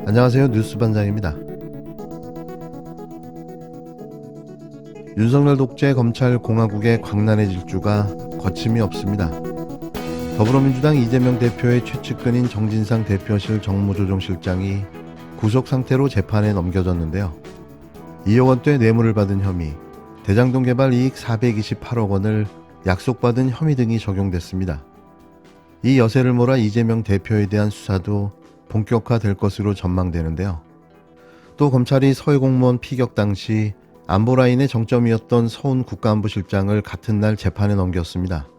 안녕하세요. 뉴스반장입니다. 윤석열 독재 검찰 공화국의 광란의 질주가 거침이 없습니다. 더불어민주당 이재명 대표의 최측근인 정진상 대표실 정무조정실장이 구속 상태로 재판에 넘겨졌는데요. 2억 원대 뇌물을 받은 혐의, 대장동 개발 이익 428억 원을 약속받은 혐의 등이 적용됐습니다. 이 여세를 몰아 이재명 대표에 대한 수사도 본격화될 것으로 전망되는데요. 또 검찰이 서해 공무원 피격 당시 안보라인의 정점이었던 서훈 국가안보실장을 같은 날 재판에 넘겼습니다.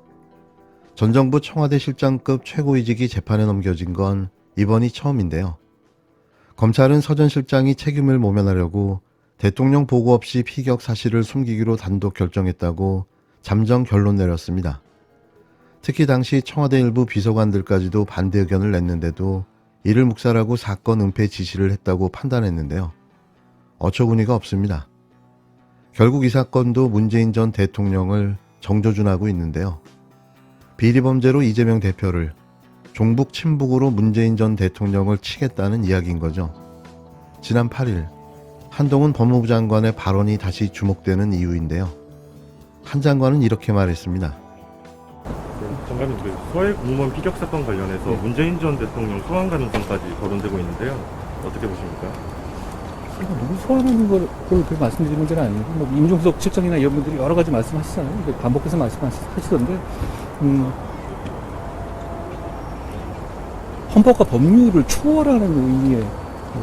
전 정부 청와대 실장급 최고위직이 재판에 넘겨진 건 이번이 처음인데요. 검찰은 서 전 실장이 책임을 모면하려고 대통령 보고 없이 피격 사실을 숨기기로 단독 결정했다고 잠정 결론 내렸습니다. 특히 당시 청와대 일부 비서관들까지도 반대 의견을 냈는데도 이를 묵살하고 사건 은폐 지시를 했다고 판단했는데요. 어처구니가 없습니다. 결국 이 사건도 문재인 전 대통령을 정조준하고 있는데요. 비리범죄로 이재명 대표를, 종북 친북으로 문재인 전 대통령을 치겠다는 이야기인 거죠. 지난 8일 한동훈 법무부 장관의 발언이 다시 주목되는 이유인데요. 한 장관은 이렇게 말했습니다. 장관님, 서해 공무원 피격 사건 관련해서 문재인 전 대통령 소환 가능성까지 거론되고 있는데요. 어떻게 보십니까? 누구 소환하는 걸 그렇게 말씀드리는 문제는 아니고, 뭐 임종석 실장이나 이런 분들이 여러 가지 말씀하시잖아요. 반복해서 말씀하시던데, 헌법과 법률을 초월하는 의미의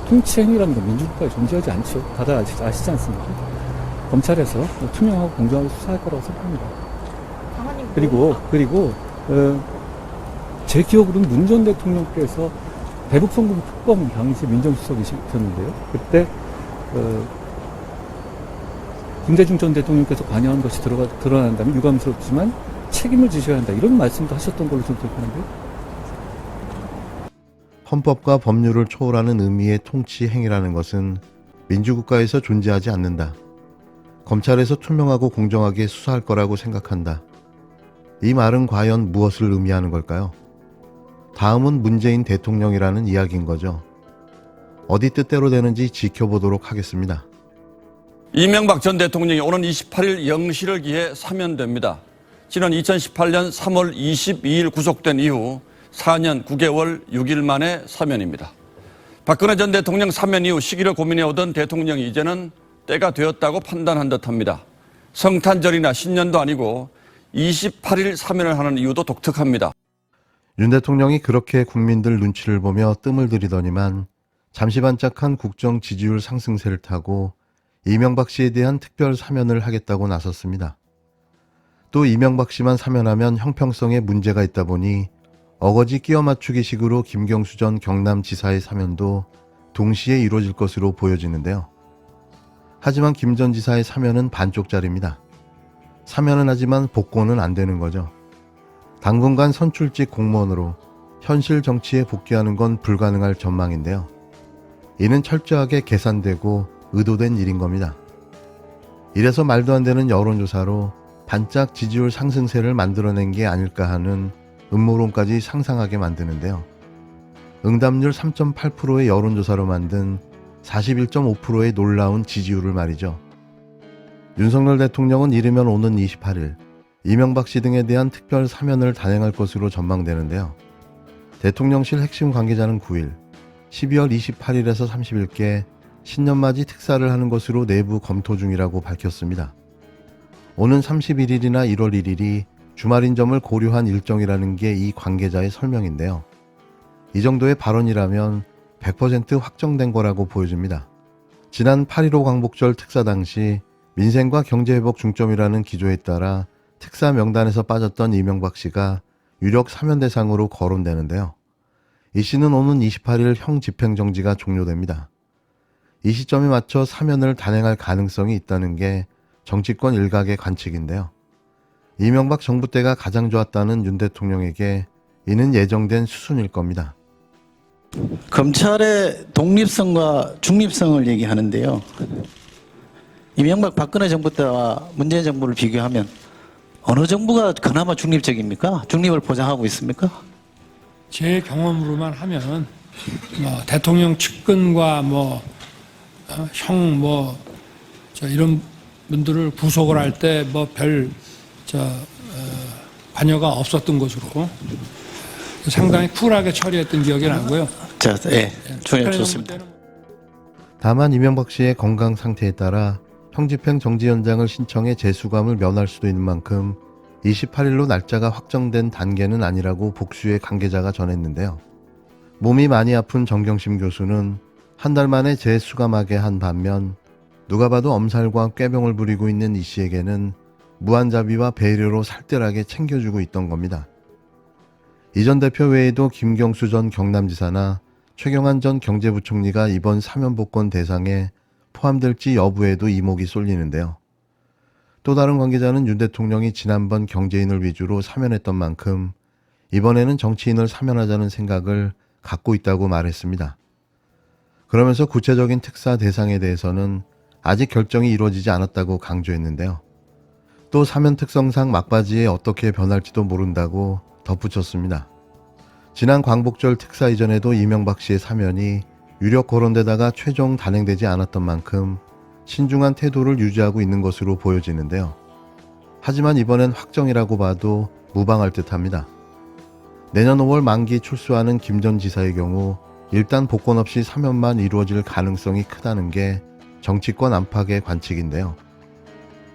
통치 행위라는 건 민주국가에 존재하지 않죠. 다들 아시지 않습니까? 검찰에서 투명하고 공정하게 수사할 거라고 생각합니다. 그리고 제 기억으로는 문 전 대통령께서 대북송금 특검 당시 민정수석이셨는데요. 그때 김대중 전 대통령께서 관여한 것이 드러난다면 유감스럽지만 책임을 지셔야 한다, 이런 말씀도 하셨던 걸로 좀 기억하는데요. 헌법과 법률을 초월하는 의미의 통치 행위라는 것은 민주국가에서 존재하지 않는다. 검찰에서 투명하고 공정하게 수사할 거라고 생각한다. 이 말은 과연 무엇을 의미하는 걸까요? 다음은 문재인 대통령이라는 이야기인 거죠. 어디 뜻대로 되는지 지켜보도록 하겠습니다. 이명박 전 대통령이 오는 28일 0시를 기해 사면됩니다. 지난 2018년 3월 22일 구속된 이후 4년 9개월 6일 만에 사면입니다. 박근혜 전 대통령 사면 이후 시기를 고민해오던 대통령이 이제는 때가 되었다고 판단한 듯합니다. 성탄절이나 신년도 아니고 28일 사면을 하는 이유도 독특합니다. 윤 대통령이 그렇게 국민들 눈치를 보며 뜸을 들이더니만 잠시 반짝한 국정 지지율 상승세를 타고 이명박 씨에 대한 특별 사면을 하겠다고 나섰습니다. 또 이명박 씨만 사면하면 형평성에 문제가 있다 보니 어거지 끼워 맞추기식으로 김경수 전 경남지사의 사면도 동시에 이루어질 것으로 보여지는데요. 하지만 김 전 지사의 사면은 반쪽짜리입니다. 사면은 하지만 복권은 안 되는 거죠. 당분간 선출직 공무원으로 현실 정치에 복귀하는 건 불가능할 전망인데요. 이는 철저하게 계산되고 의도된 일인 겁니다. 이래서 말도 안 되는 여론조사로 반짝 지지율 상승세를 만들어낸 게 아닐까 하는 음모론까지 상상하게 만드는데요. 응답률 3.8%의 여론조사로 만든 41.5%의 놀라운 지지율을 말이죠. 윤석열 대통령은 이르면 오는 28일 이명박 씨 등에 대한 특별 사면을 단행할 것으로 전망되는데요. 대통령실 핵심 관계자는 9일, 12월 28일에서 30일께 신년맞이 특사를 하는 것으로 내부 검토 중이라고 밝혔습니다. 오는 31일이나 1월 1일이 주말인 점을 고려한 일정이라는 게 이 관계자의 설명인데요. 이 정도의 발언이라면 100% 확정된 거라고 보여집니다. 지난 8.15 광복절 특사 당시 민생과 경제회복 중점이라는 기조에 따라 특사 명단에서 빠졌던 이명박 씨가 유력 사면 대상으로 거론되는데요. 이 씨는 오는 28일 형 집행정지가 종료됩니다. 이 시점에 맞춰 사면을 단행할 가능성이 있다는 게 정치권 일각의 관측인데요. 이명박 정부 때가 가장 좋았다는 윤 대통령에게 이는 예정된 수순일 겁니다. 검찰의 독립성과 중립성을 얘기하는데요. 이명박 박근혜 정부 때와 문재인 정부를 비교하면 어느 정부가 그나마 중립적입니까? 중립을 보장하고 있습니까? 제 경험으로만 하면 대통령 측근과 이런 분들을 구속을 할 때 별 관여가 없었던 것으로 상당히 쿨하게 처리했던 기억이 나고요. 총장 좋습니다. 다만 이명박 씨의 건강 상태에 따라 형집행 정지 연장을 신청해 재수감을 면할 수도 있는 만큼 28일로 날짜가 확정된 단계는 아니라고 복수의 관계자가 전했는데요. 몸이 많이 아픈 정경심 교수는 한 달 만에 재수감하게 한 반면 누가 봐도 엄살과 꾀병을 부리고 있는 이 씨에게는 무한자비와 배려로 살뜰하게 챙겨주고 있던 겁니다. 이 전 대표 외에도 김경수 전 경남지사나 최경환 전 경제부총리가 이번 사면복권 대상에 포함될지 여부에도 이목이 쏠리는데요. 또 다른 관계자는 윤 대통령이 지난번 경제인을 위주로 사면했던 만큼 이번에는 정치인을 사면하자는 생각을 갖고 있다고 말했습니다. 그러면서 구체적인 특사 대상에 대해서는 아직 결정이 이루어지지 않았다고 강조했는데요. 또 사면 특성상 막바지에 어떻게 변할지도 모른다고 덧붙였습니다. 지난 광복절 특사 이전에도 이명박 씨의 사면이 유력 거론되다가 최종 단행되지 않았던 만큼 신중한 태도를 유지하고 있는 것으로 보여지는데요. 하지만 이번엔 확정이라고 봐도 무방할 듯합니다. 내년 5월 만기 출소하는 김 전 지사의 경우 일단 복권 없이 사면만 이루어질 가능성이 크다는 게 정치권 안팎의 관측인데요.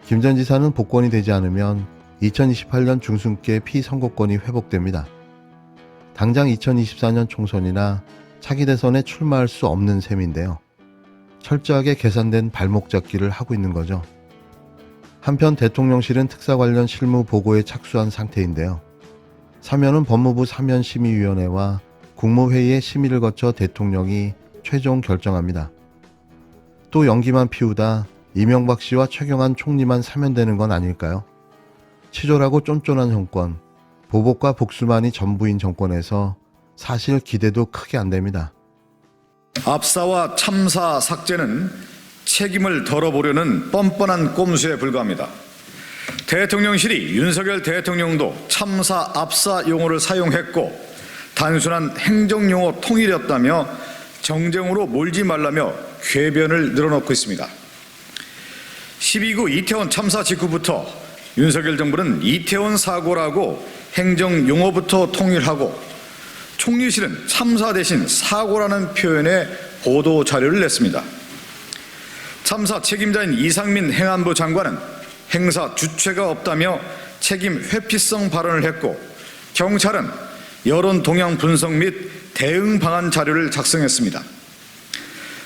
김 전 지사는 복권이 되지 않으면 2028년 중순께 피선거권이 회복됩니다. 당장 2024년 총선이나 차기 대선에 출마할 수 없는 셈인데요. 철저하게 계산된 발목 잡기를 하고 있는 거죠. 한편 대통령실은 특사 관련 실무 보고에 착수한 상태인데요. 사면은 법무부 사면심의위원회와 국무회의의 심의를 거쳐 대통령이 최종 결정합니다. 또 연기만 피우다 이명박 씨와 최경환 총리만 사면되는 건 아닐까요? 치졸하고 쫀쫀한 정권, 보복과 복수만이 전부인 정권에서 사실 기대도 크게 안 됩니다. 압사와 참사 삭제는 책임을 덜어보려는 뻔뻔한 꼼수에 불과합니다. 대통령실이 윤석열 대통령도 참사 압사 용어를 사용했고 단순한 행정용어 통일이었다며 정쟁으로 몰지 말라며 궤변을 늘어놓고 있습니다. 12구 이태원 참사 직후부터 윤석열 정부는 이태원 사고라고 행정용어부터 통일하고 총리실은 참사 대신 사고라는 표현의 보도 자료를 냈습니다. 참사 책임자인 이상민 행안부 장관은 행사 주체가 없다며 책임 회피성 발언을 했고 경찰은 여론 동향 분석 및 대응 방안 자료를 작성했습니다.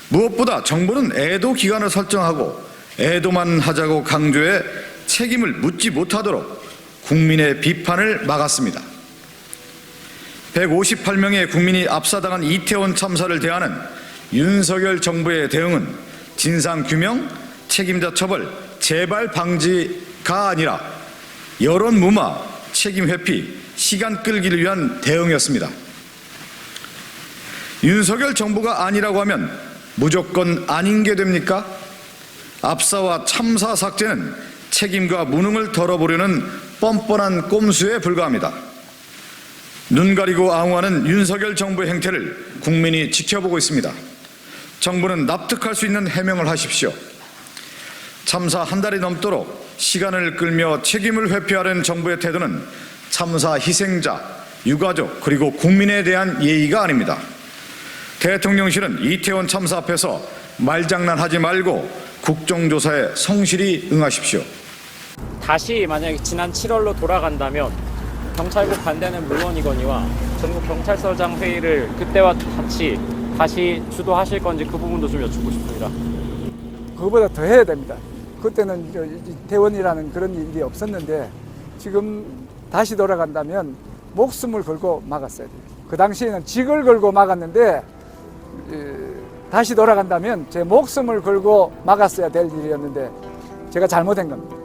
무엇보다 정부는 애도 기간을 설정하고 애도만 하자고 강조해 책임을 묻지 못하도록 국민의 비판을 막았습니다. 158명의 국민이 압사당한 이태원 참사를 대하는 윤석열 정부의 대응은 진상규명, 책임자 처벌, 재발 방지가 아니라 여론 무마, 책임 회피, 시간 끌기를 위한 대응이었습니다. 윤석열 정부가 아니라고 하면 무조건 아닌 게 됩니까? 압사와 참사 삭제는 책임과 무능을 덜어보려는 뻔뻔한 꼼수에 불과합니다. 눈 가리고 앙호하는 윤석열 정부의 행태를 국민이 지켜보고 있습니다. 정부는 납득할 수 있는 해명을 하십시오. 참사 한 달이 넘도록 시간을 끌며 책임을 회피하려는 정부의 태도는 참사 희생자, 유가족 그리고 국민에 대한 예의가 아닙니다. 대통령실은 이태원 참사 앞에서 말장난하지 말고 국정조사에 성실히 응하십시오. 다시 만약에 지난 7월로 돌아간다면 경찰국 반대는 물론이거니와 전국 경찰서장 회의를 그때와 같이 다시 주도하실 건지 그 부분도 좀 여쭙고 싶습니다. 그거보다 더 해야 됩니다. 그때는 대원이라는 그런 일이 없었는데 지금 다시 돌아간다면 목숨을 걸고 막았어야 돼요. 그 당시에는 직을 걸고 막았는데 다시 돌아간다면 제 목숨을 걸고 막았어야 될 일이었는데 제가 잘못한 겁니다.